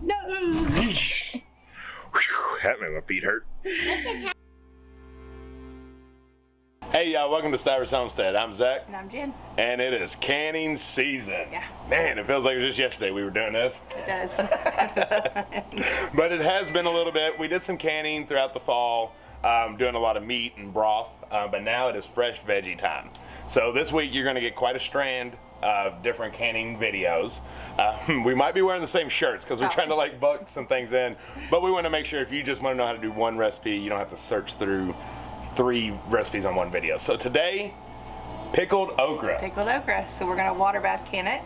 No. Whew, that made my feet hurt. Hey y'all, welcome to Stivers Homestead. I'm Zach. And I'm Jen. And it is canning season. Yeah. Man, it feels like it was just yesterday we were doing this. It does. But it has been a little bit. We did some canning throughout the fall, doing a lot of meat and broth, but now it is fresh veggie time. So this week you're gonna get quite a strand of different canning videos. We might be wearing the same shirts because we're trying to like buck some things in, but we want to make sure if you just want to know how to do one recipe, you don't have to search through 3 recipes on one video. So today, pickled okra. Pickled okra. So we're gonna water bath can it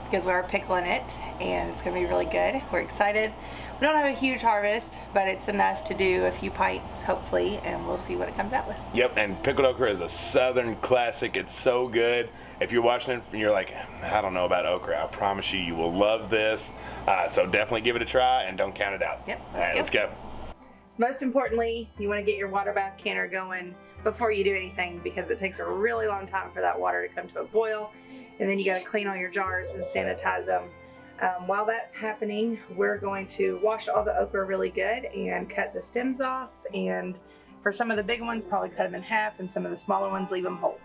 because we are pickling it and it's gonna be really good. We're excited. We don't have a huge harvest, but it's enough to do a few pints, hopefully, and we'll see what it comes out with. Yep, and pickled okra is a southern classic. It's so good. If you're watching it and you're like, I don't know about okra, I promise you, you will love this. So definitely give it a try and don't count it out. Yep, All right, let's go. Most importantly, you want to get your water bath canner going before you do anything because it takes a really long time for that water to come to a boil, and then you got to clean all your jars and sanitize them. While that's happening, we're going to wash all the okra really good and cut the stems off, and for some of the big ones probably cut them in half, and some of the smaller ones leave them whole.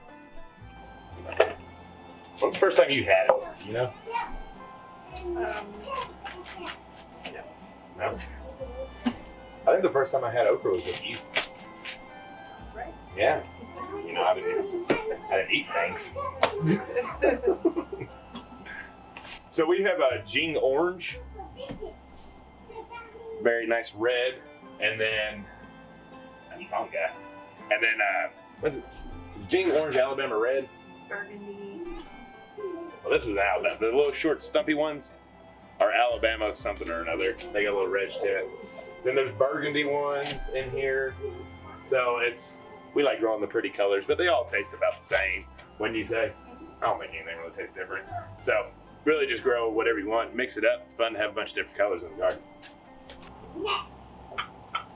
When's the first time you had it, you know? No? I think the first time I had okra was with you. Right. Yeah. You know, I didn't eat things. So we have a Jing orange, very nice red, and then that's wrong guy. And then what's it? Jing orange Alabama red. Burgundy. Well, this is Alabama. The little short stumpy ones are Alabama something or another. They got a little red to it. Then there's burgundy ones in here. So we like growing the pretty colors, but they all taste about the same. When you say, I don't think anything really tastes different. So really just grow whatever you want, mix it up. It's fun to have a bunch of different colors in the garden.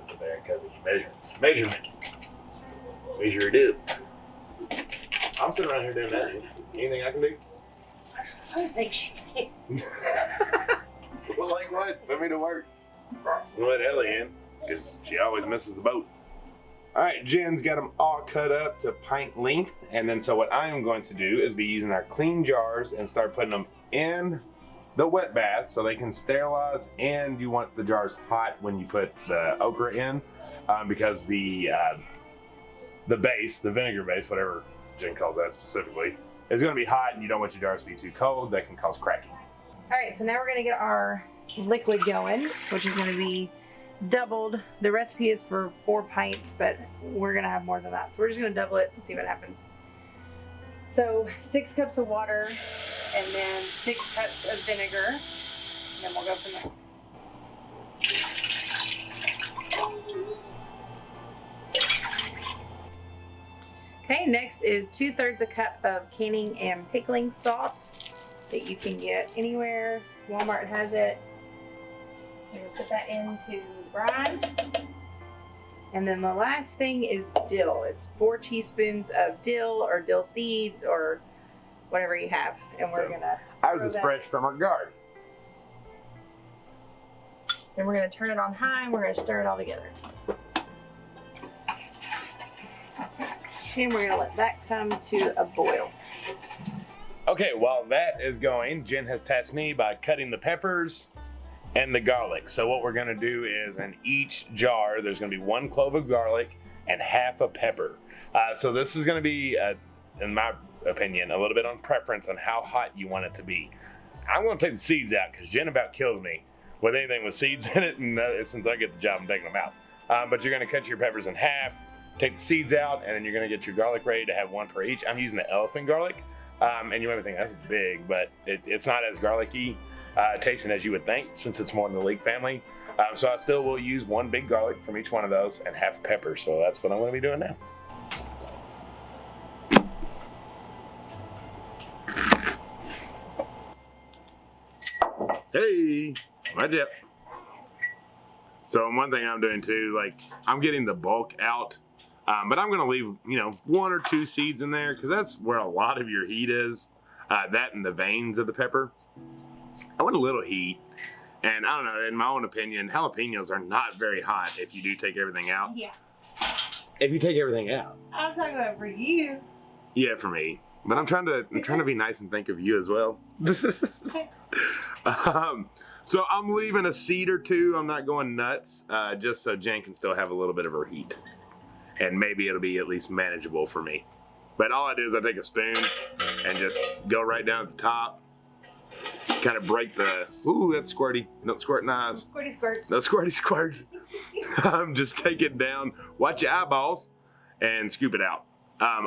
Sit there and cover your measurement. Measure it up. I'm sitting around here doing that. Anything I can do? I don't think she can. Well, like what? Put me to work. We'll let Ellie in, because she always misses the boat. All right, Jen's got them all cut up to pint length, and then so what I am going to do is be using our clean jars and start putting them in the wet bath so they can sterilize, and you want the jars hot when you put the okra in, because the base, the vinegar base, whatever Jen calls that specifically, is going to be hot, and you don't want your jars to be too cold. That can cause cracking. All right, so now we're gonna get our liquid going, which is gonna be doubled. The recipe is for 4 pints, but we're gonna have more than that. So we're just gonna double it and see what happens. So 6 cups of water and then 6 cups of vinegar. And then we'll go from there. Okay, next is 2/3 a cup of canning and pickling salt that you can get anywhere. Walmart has it. We're gonna put that into brine. And then the last thing is dill. It's 4 teaspoons of dill or dill seeds or whatever you have. And we're gonna. Ours is fresh from our garden. Then we're gonna turn it on high and we're gonna stir it all together. And we're gonna let that come to a boil. Okay, while that is going, Jen has tasked me by cutting the peppers and the garlic. So what we're gonna do is in each jar, there's gonna be 1 clove of garlic and half a pepper. So this is gonna be, in my opinion, a little bit on preference on how hot you want it to be. I'm gonna take the seeds out because Jen about kills me with anything with seeds in it, and since I get the job, I'm taking them out. But you're gonna cut your peppers in half, take the seeds out, and then you're gonna get your garlic ready to have 1 per each. I'm using the elephant garlic. And you might think that's big, but it's not as garlicky tasting as you would think since it's more in the leek family. So I still will use 1 big garlic from each one of those and half pepper. So that's what I'm going to be doing now. Hey, my Jeff. So one thing I'm doing too, like I'm getting the bulk out. But I'm gonna leave, 1 or 2 seeds in there because that's where a lot of your heat is. That and the veins of the pepper. I want a little heat, And I don't know, in my own opinion, jalapenos are not very hot if you do take everything out. Yeah. If you take everything out. I'm talking about for you. Yeah, for me. But I'm trying to be nice and think of you as well. So I'm leaving a seed or two. I'm not going nuts, just so Jen can still have a little bit of her heat. And maybe it'll be at least manageable for me. But all I do is I take a spoon and just go right down at the top. Kind of break the, ooh, that's squirty. No squirting eyes. Squirty squirt. No squirty squirt. Just take it down, watch your eyeballs, and scoop it out.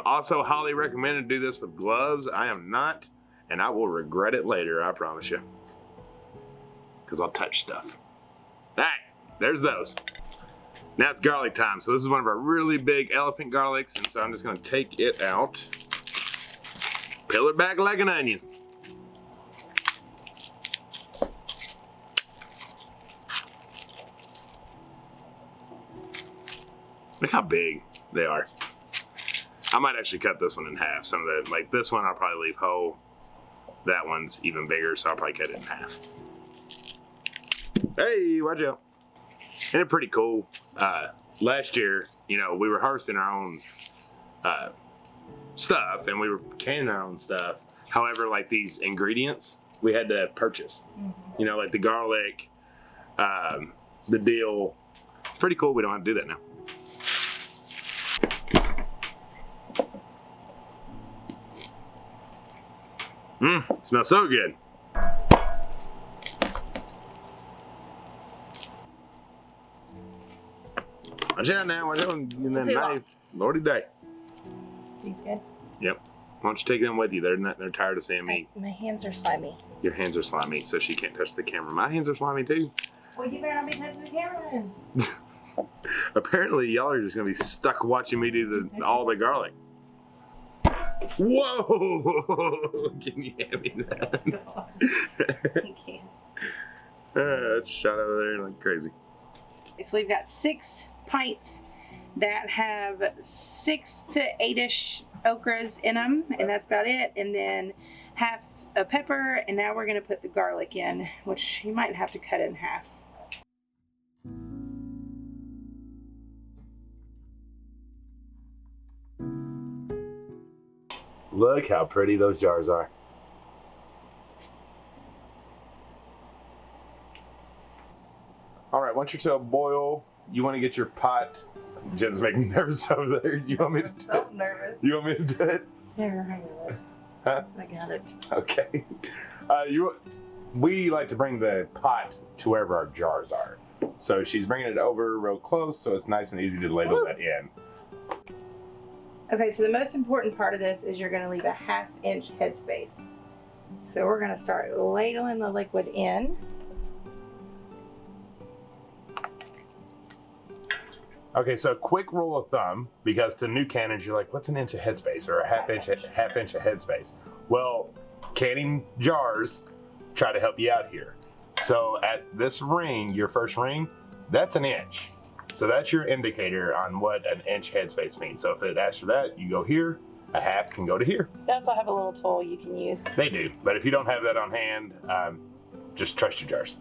Also, highly recommended to do this with gloves. I am not, and I will regret it later, I promise you. Because I'll touch stuff. All right, there's those. Now it's garlic time. So this is one of our really big elephant garlics, and so I'm just gonna take it out. Peel it back like an onion. Look how big they are. I might actually cut this one in half. Some of the, like this one I'll probably leave whole. That one's even bigger, so I'll probably cut it in half. Hey, watch out. And it's pretty cool. Last year, you know, we were harvesting our own stuff and we were canning our own stuff. However, like these ingredients, we had to purchase. You know, like the garlic, the dill. Pretty cool. We don't have to do that now. Smells so good. Watch out now, watch out in that knife. Lordy day. These good? Yep. Why don't you take them with you? They're tired of seeing me. My hands are slimy. Your hands are slimy, so she can't touch the camera. My hands are slimy too. Well, you better not be touching the camera then. Apparently, y'all are just gonna be stuck watching me do all the garlic. Whoa! Can you hand me that? You can't. It's shot over there like crazy. So we've got 6 pints that have 6 to 8-ish okras in them, and that's about it. And then half a pepper, and now we're gonna put the garlic in, which you might have to cut in half. Look how pretty those jars are. All right, once you're to a boil, you want to get your pot. Jen's making me nervous over there. You want me to do it? I'm nervous. You want me to do it? Here, hang on. Huh? I got it. Okay. We like to bring the pot to wherever our jars are. So she's bringing it over real close, so it's nice and easy to ladle that in. Okay, so the most important part of this is you're going to leave a 1/2 inch headspace. So we're going to start ladling the liquid in. Okay, so quick rule of thumb, because to new cannons, you're like, what's an inch of headspace or a half inch of headspace? Well, canning jars try to help you out here. So at this ring, your first ring, that's an inch. So that's your indicator on what an inch headspace means. So if it asks for that, you go here, a half can go to here. They also have a little tool you can use. They do, but if you don't have that on hand, just trust your jars.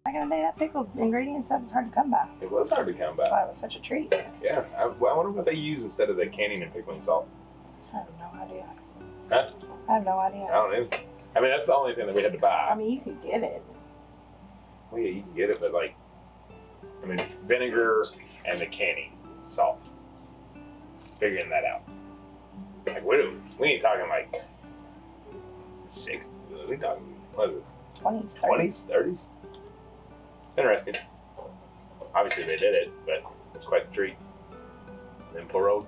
I gotta say, that pickled ingredient stuff is hard to come by. It was hard to come by. Wow, it was such a treat. Yeah, I wonder what they use instead of the canning and pickling salt. I have no idea. Huh? I have no idea. I don't know. I mean, that's the only thing that we had to buy. I mean, you can get it. Well, yeah, you can get it, but like, I mean, vinegar and the canning salt. Figuring that out. Like, we ain't talking like 6. We talking, what is it? 20s, 30s. 20s, 30s? It's interesting. Obviously, they did it, but it's quite the treat. And then poor old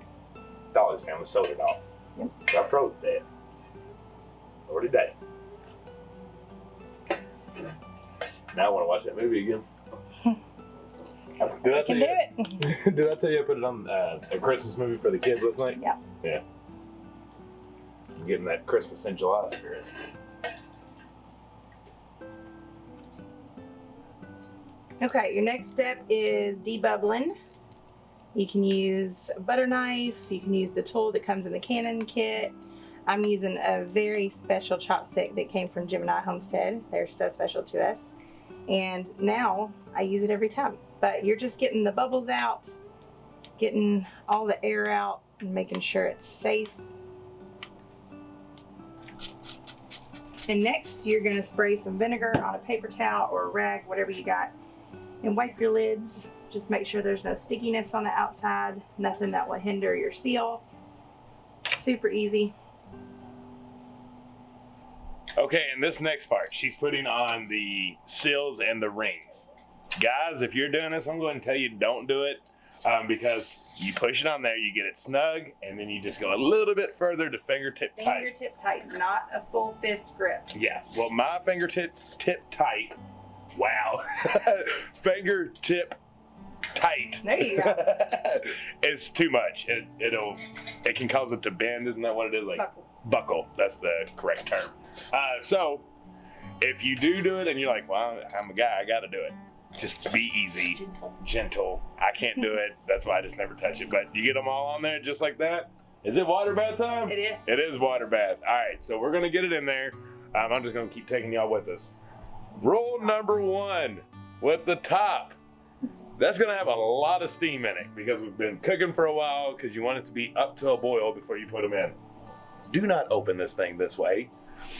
Dolly's family sold it all. Yep. Our pro's dead. Already dead. Now I want to watch that movie again. Did I can do it. Did I tell you I put it on a Christmas movie for the kids last night? Yeah. Yeah. I'm getting that Christmas in July spirit. Okay, your next step is debubbling. You can use a butter knife. You can use the tool that comes in the cannon kit. I'm using a very special chopstick that came from Gemini Homestead. They're so special to us. And now I use it every time. But you're just getting the bubbles out, getting all the air out, and making sure it's safe. And next, you're gonna spray some vinegar on a paper towel or a rag, whatever you got, and wipe your lids. Just make sure there's no stickiness on the outside, nothing that will hinder your seal. Super easy. Okay, and this next part, she's putting on the seals and the rings. Guys, if you're doing this, I'm going to tell you don't do it because you push it on there, you get it snug, and then you just go a little bit further to fingertip tight. Fingertip tight, not a full fist grip. Yeah, well, my fingertip tight, wow, fingertip tight. There you go. It's too much. It can cause it to bend. Isn't that what it is? Like buckle. That's the correct term. So if you do it and you're like, well, I'm a guy, I got to do it. Just be easy, gentle. I can't do it. That's why I just never touch it. But you get them all on there just like that. Is it water bath time? It is. It is water bath. All right, so we're gonna get it in there. I'm just gonna keep taking y'all with us. Rule number 1 with the top. That's gonna have a lot of steam in it because we've been cooking for a while because you want it to be up to a boil before you put them in. Do not open this thing this way.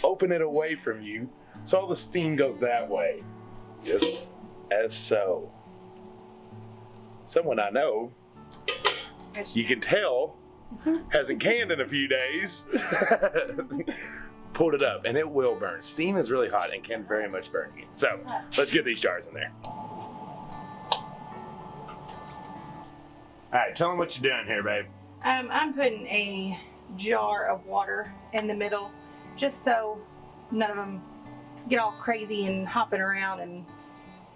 Open it away from you so all the steam goes that way. Just as so. Someone I know, you can tell, hasn't canned in a few days. Pulled it up and it will burn. Steam is really hot and can very much burn you. So let's get these jars in there. All right, tell them what you're doing here, babe. I'm putting a jar of water in the middle just so none of them get all crazy and hopping around and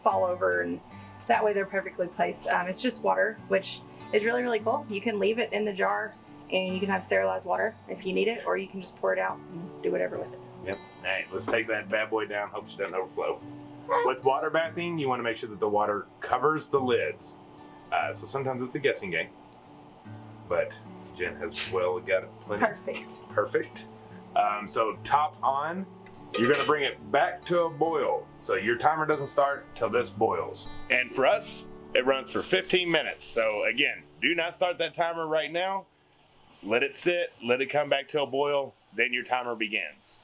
fall over, and that way they're perfectly placed. It's just water, which is really, really cool. You can leave it in the jar and you can have sterilized water if you need it, or you can just pour it out and do whatever with it. Yep. All right, let's take that bad boy down. Hope she doesn't overflow. With water bathing, you want to make sure that the water covers the lids. So sometimes it's a guessing game, but Jen has well got it plenty. Perfect. Perfect. So top on, you're gonna bring it back to a boil. So your timer doesn't start till this boils. And for us, it runs for 15 minutes. So again, do not start that timer right now. Let it sit, let it come back to a boil, then your timer begins.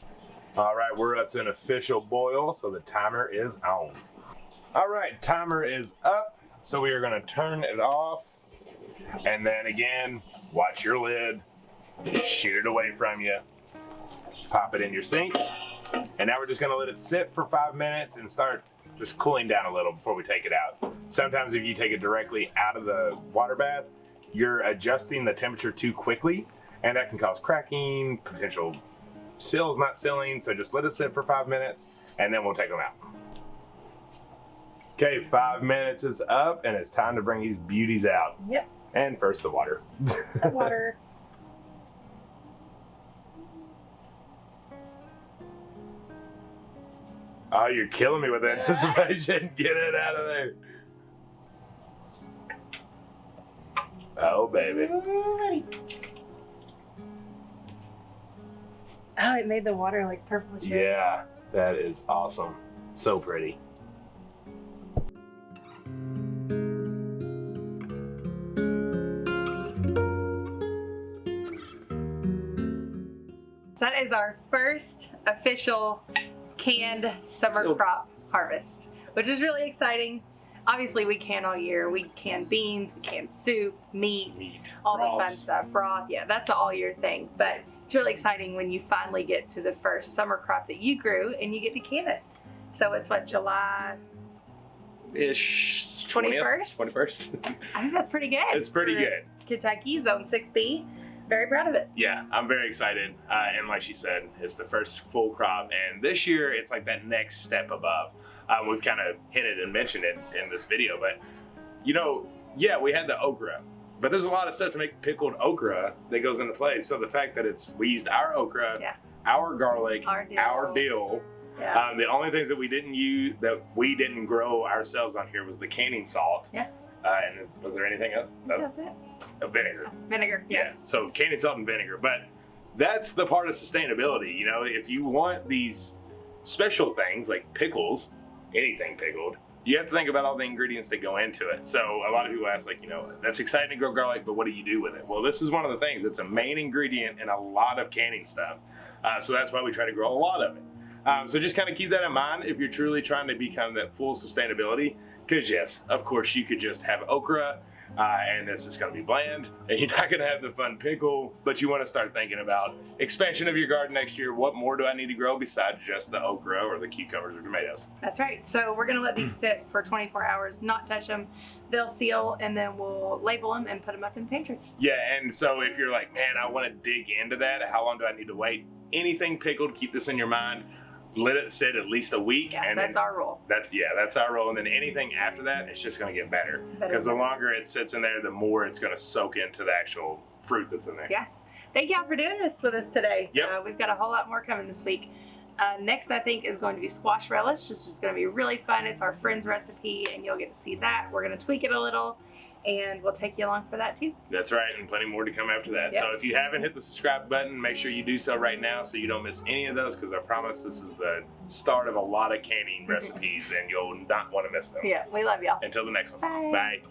All right, we're up to an official boil, so the timer is on. All right, timer is up. So we are gonna turn it off, and then again, watch your lid, shoot it away from you, pop it in your sink, and now we're just gonna let it sit for 5 minutes and start just cooling down a little before we take it out. Sometimes if you take it directly out of the water bath, you're adjusting the temperature too quickly, and that can cause cracking, potential seals not sealing, so just let it sit for 5 minutes, and then we'll take them out. Okay, 5 minutes is up, and it's time to bring these beauties out. Yep. And first the water. The water. Oh, you're killing me with anticipation. Get it out of there. Oh, baby. Oh, it made the water like purplish. Yeah, that is awesome. So pretty. That is our first official canned summer crop harvest, which is really exciting. Obviously, we can all year. We can beans, we can soup, meat, all the fun stuff, broth. Yeah, that's an all year thing. But it's really exciting when you finally get to the first summer crop that you grew and you get to can it. So it's what, July-ish? 21st? 21st. I think that's pretty good. It's pretty good. Kentucky, Zone 6B. Very proud of it. Yeah, I'm very excited. And like she said, it's the first full crop. And this year, it's like that next step above. We've kind of hinted and mentioned it in this video. But, you know, yeah, we had the okra. But there's a lot of stuff to make pickled okra that goes into play. So the fact that we used our okra, our garlic, our dill. Yeah. The only things that we didn't use, that we didn't grow ourselves on here was the canning salt. Yeah. Was there anything else? I think that's it. Vinegar. Vinegar. Yeah. So candy salt and vinegar. But that's the part of sustainability. You know, if you want these special things like pickles, anything pickled, you have to think about all the ingredients that go into it. So a lot of people ask, like, you know, that's exciting to grow garlic, but what do you do with it? Well, this is one of the things. It's a main ingredient in a lot of canning stuff. So that's why we try to grow a lot of it. So just kind of keep that in mind if you're truly trying to become that full sustainability. Because yes, of course, you could just have okra and it's just going to be bland and you're not going to have the fun pickle, but you want to start thinking about expansion of your garden next year. What more do I need to grow besides just the okra or the cucumbers or tomatoes? That's right. So we're going to let these sit for 24 hours, not touch them. They'll seal, and then we'll label them and put them up in the pantry. Yeah, and so if you're like, man, I want to dig into that, how long do I need to wait? Anything pickled, keep this in your mind. Let it sit at least a week. Yeah, and that's our rule. That's our rule. And then anything after that, it's just going to get better. Because the longer it sits in there, the more it's going to soak into the actual fruit that's in there. Yeah. Thank y'all for doing this with us today. Yep. We've got a whole lot more coming this week. Next, I think, is going to be squash relish, which is going to be really fun. It's our friend's recipe, and you'll get to see that. We're going to tweak it a little, and we'll take you along for that too. That's right, and plenty more to come after that. Yep. So if you haven't hit the subscribe button, make sure you do so right now so you don't miss any of those, because I promise this is the start of a lot of canning recipes, and you'll not want to miss them. Yeah, we love y'all. Until the next one. Bye. Bye.